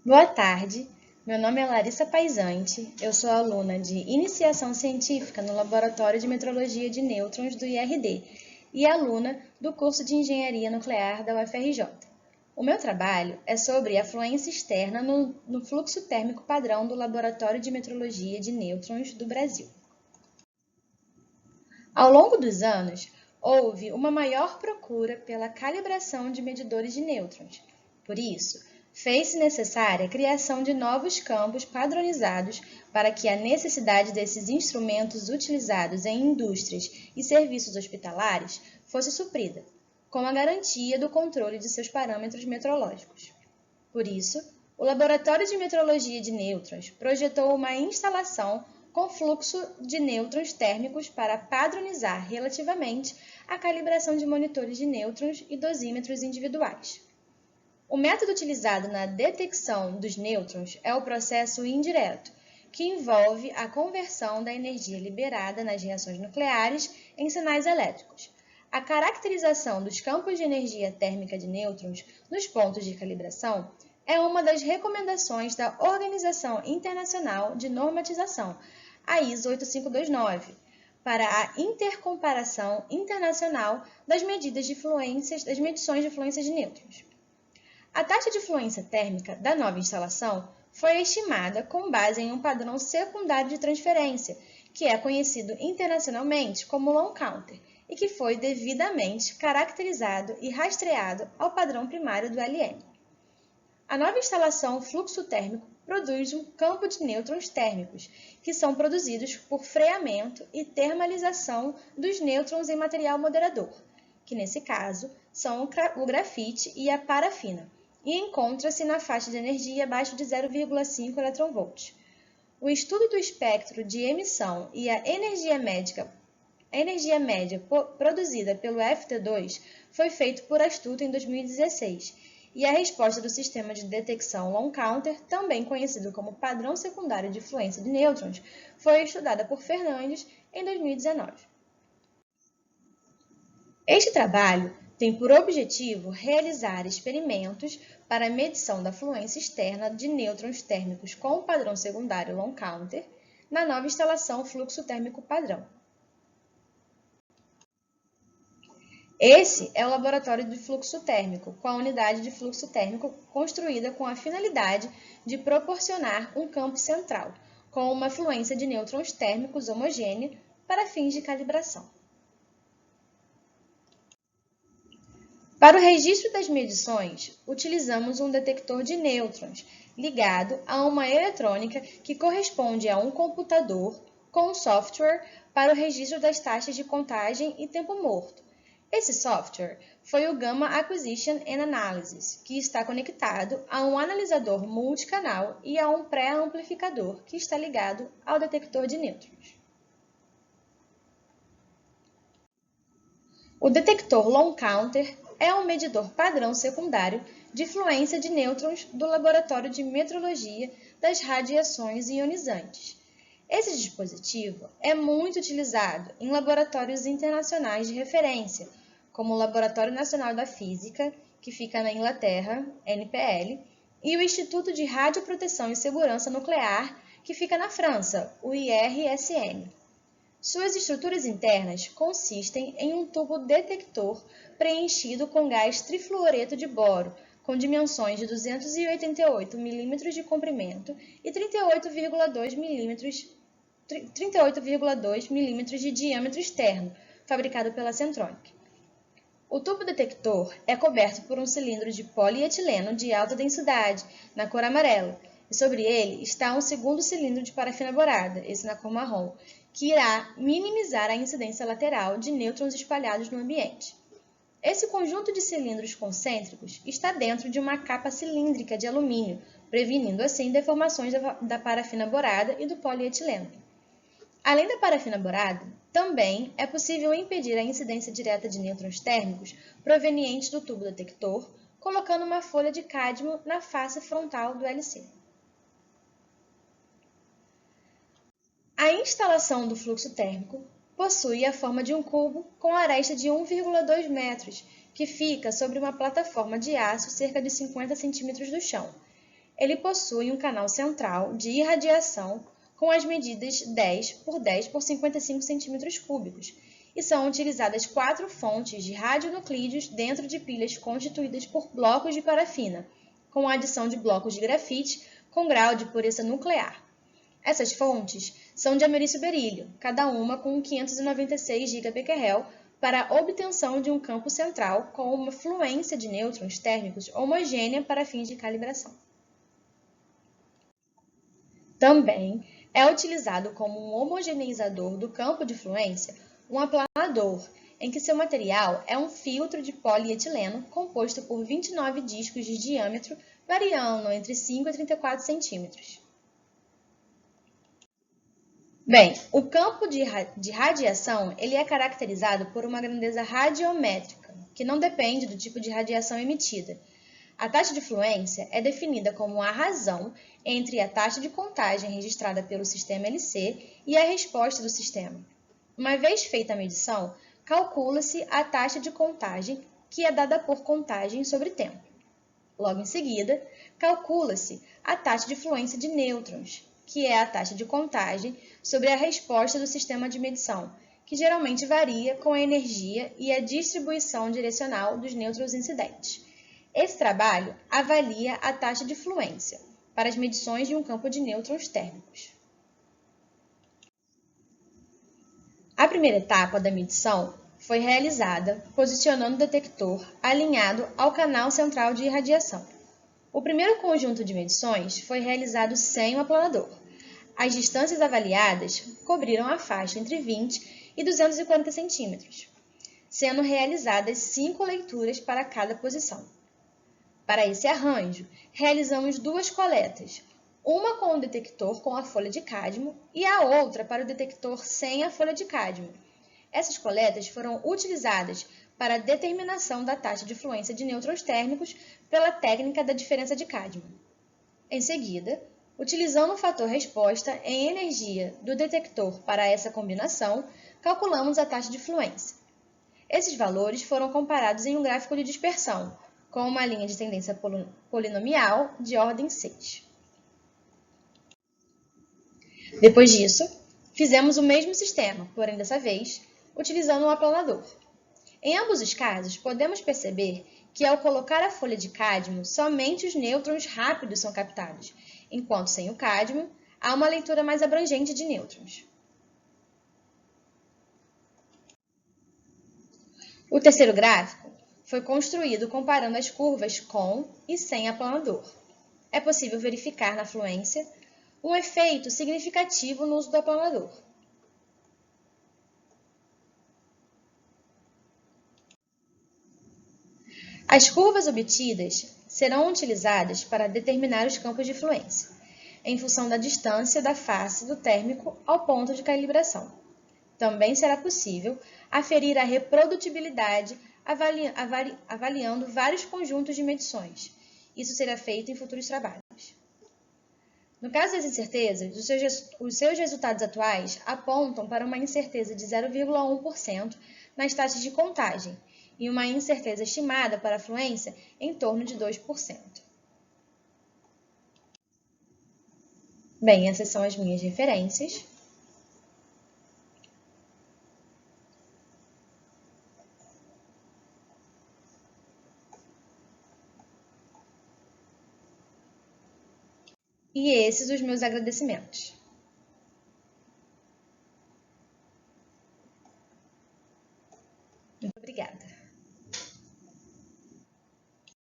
Boa tarde, meu nome é Larissa Paisante, eu sou aluna de Iniciação Científica no Laboratório de Metrologia de Nêutrons do IRD e aluna do curso de Engenharia Nuclear da UFRJ. O meu trabalho é sobre a fluência externa no fluxo térmico padrão do Laboratório de Metrologia de Nêutrons do Brasil. Ao longo dos anos, houve uma maior procura pela calibração de medidores de nêutrons. Por isso, fez-se necessária a criação de novos campos padronizados para que a necessidade desses instrumentos utilizados em indústrias e serviços hospitalares fosse suprida, com a garantia do controle de seus parâmetros metrológicos. Por isso, o Laboratório de Metrologia de Nêutrons projetou uma instalação com fluxo de nêutrons térmicos para padronizar relativamente a calibração de monitores de nêutrons e dosímetros individuais. O método utilizado na detecção dos nêutrons é o processo indireto, que envolve a conversão da energia liberada nas reações nucleares em sinais elétricos. A caracterização dos campos de energia térmica de nêutrons nos pontos de calibração é uma das recomendações da Organização Internacional de Normatização, a ISO 8529, para a intercomparação internacional das medições de fluências de nêutrons. A taxa de fluência térmica da nova instalação foi estimada com base em um padrão secundário de transferência, que é conhecido internacionalmente como Long Counter, e que foi devidamente caracterizado e rastreado ao padrão primário do LM. A nova instalação fluxo térmico produz um campo de nêutrons térmicos, que são produzidos por freamento e termalização dos nêutrons em material moderador, que nesse caso são o grafite e a parafina, e encontra-se na faixa de energia abaixo de 0,5 eV. O estudo do espectro de emissão e a energia média produzida pelo FT2 foi feito por Astuto em 2016, e a resposta do sistema de detecção Long Counter, também conhecido como padrão secundário de fluência de nêutrons, foi estudada por Fernandes em 2019. Este trabalho tem por objetivo realizar experimentos para a medição da fluência externa de nêutrons térmicos com o padrão secundário Long Counter na nova instalação fluxo térmico padrão. Esse é o laboratório de fluxo térmico, com a unidade de fluxo térmico construída com a finalidade de proporcionar um campo central, com uma fluência de nêutrons térmicos homogênea para fins de calibração. Para o registro das medições, utilizamos um detector de nêutrons, ligado a uma eletrônica que corresponde a um computador com software para o registro das taxas de contagem e tempo morto. Esse software foi o Gamma Acquisition and Analysis, que está conectado a um analisador multicanal e a um pré-amplificador, que está ligado ao detector de nêutrons. O detector Long Counter é um medidor padrão secundário de fluência de nêutrons do Laboratório de Metrologia das Radiações Ionizantes. Esse dispositivo é muito utilizado em laboratórios internacionais de referência, como o Laboratório Nacional da Física, que fica na Inglaterra, NPL, e o Instituto de Radioproteção e Segurança Nuclear, que fica na França, o IRSN. Suas estruturas internas consistem em um tubo detector preenchido com gás trifluoreto de boro, com dimensões de 288 mm de comprimento e 38,2 mm de diâmetro externo, fabricado pela Centronic. O tubo detector é coberto por um cilindro de polietileno de alta densidade, na cor amarela, e sobre ele está um segundo cilindro de parafina borada, esse na cor marrom, que irá minimizar a incidência lateral de nêutrons espalhados no ambiente. Esse conjunto de cilindros concêntricos está dentro de uma capa cilíndrica de alumínio, prevenindo assim deformações da parafina borada e do polietileno. Além da parafina borada, também é possível impedir a incidência direta de nêutrons térmicos provenientes do tubo detector, colocando uma folha de cádmio na face frontal do LC. A instalação do fluxo térmico possui a forma de um cubo com aresta de 1,2 metros, que fica sobre uma plataforma de aço cerca de 50 centímetros do chão. Ele possui um canal central de irradiação com as medidas 10 por 10 por 55 centímetros cúbicos, e são utilizadas 4 fontes de radionuclídeos dentro de pilhas constituídas por blocos de parafina, com a adição de blocos de grafite com grau de pureza nuclear. Essas fontes são de ameriço berílio, cada uma com 596 GBq, para a obtenção de um campo central com uma fluência de nêutrons térmicos homogênea para fins de calibração. Também é utilizado como um homogeneizador do campo de fluência um aplanador, em que seu material é um filtro de polietileno composto por 29 discos de diâmetro, variando entre 5 e 34 centímetros. Bem, o campo de radiação ele é caracterizado por uma grandeza radiométrica, que não depende do tipo de radiação emitida. A taxa de fluência é definida como a razão entre a taxa de contagem registrada pelo sistema LC e a resposta do sistema. Uma vez feita a medição, calcula-se a taxa de contagem, que é dada por contagem sobre tempo. Logo em seguida, calcula-se a taxa de fluência de nêutrons, que é a taxa de contagem sobre a resposta do sistema de medição, que geralmente varia com a energia e a distribuição direcional dos nêutrons incidentes. Esse trabalho avalia a taxa de fluência para as medições de um campo de nêutrons térmicos. A primeira etapa da medição foi realizada posicionando o detector alinhado ao canal central de irradiação. O primeiro conjunto de medições foi realizado sem o aplanador. As distâncias avaliadas cobriram a faixa entre 20 e 240 centímetros, sendo realizadas 5 leituras para cada posição. Para esse arranjo, realizamos 2 coletas, uma com o detector com a folha de cádmio e a outra para o detector sem a folha de cádmio. Essas coletas foram utilizadas para a determinação da taxa de fluência de nêutrons térmicos pela técnica da diferença de cádmio. Em seguida, utilizando o fator resposta em energia do detector para essa combinação, calculamos a taxa de fluência. Esses valores foram comparados em um gráfico de dispersão, com uma linha de tendência polinomial de ordem 6. Depois disso, fizemos o mesmo sistema, porém dessa vez, utilizando um aplanador. Em ambos os casos, podemos perceber que ao colocar a folha de cádmio, somente os nêutrons rápidos são captados, enquanto sem o cádmio, há uma leitura mais abrangente de nêutrons. O terceiro gráfico foi construído comparando as curvas com e sem aplanador. É possível verificar na fluência um efeito significativo no uso do aplanador. As curvas obtidas serão utilizadas para determinar os campos de fluência, em função da distância da face do térmico ao ponto de calibração. Também será possível aferir a reprodutibilidade avaliando vários conjuntos de medições. Isso será feito em futuros trabalhos. No caso das incertezas, os seus resultados atuais apontam para uma incerteza de 0,1% nas taxas de contagem e uma incerteza estimada para a fluência em torno de 2%. Bem, essas são as minhas referências. E esses os meus agradecimentos. Muito obrigada.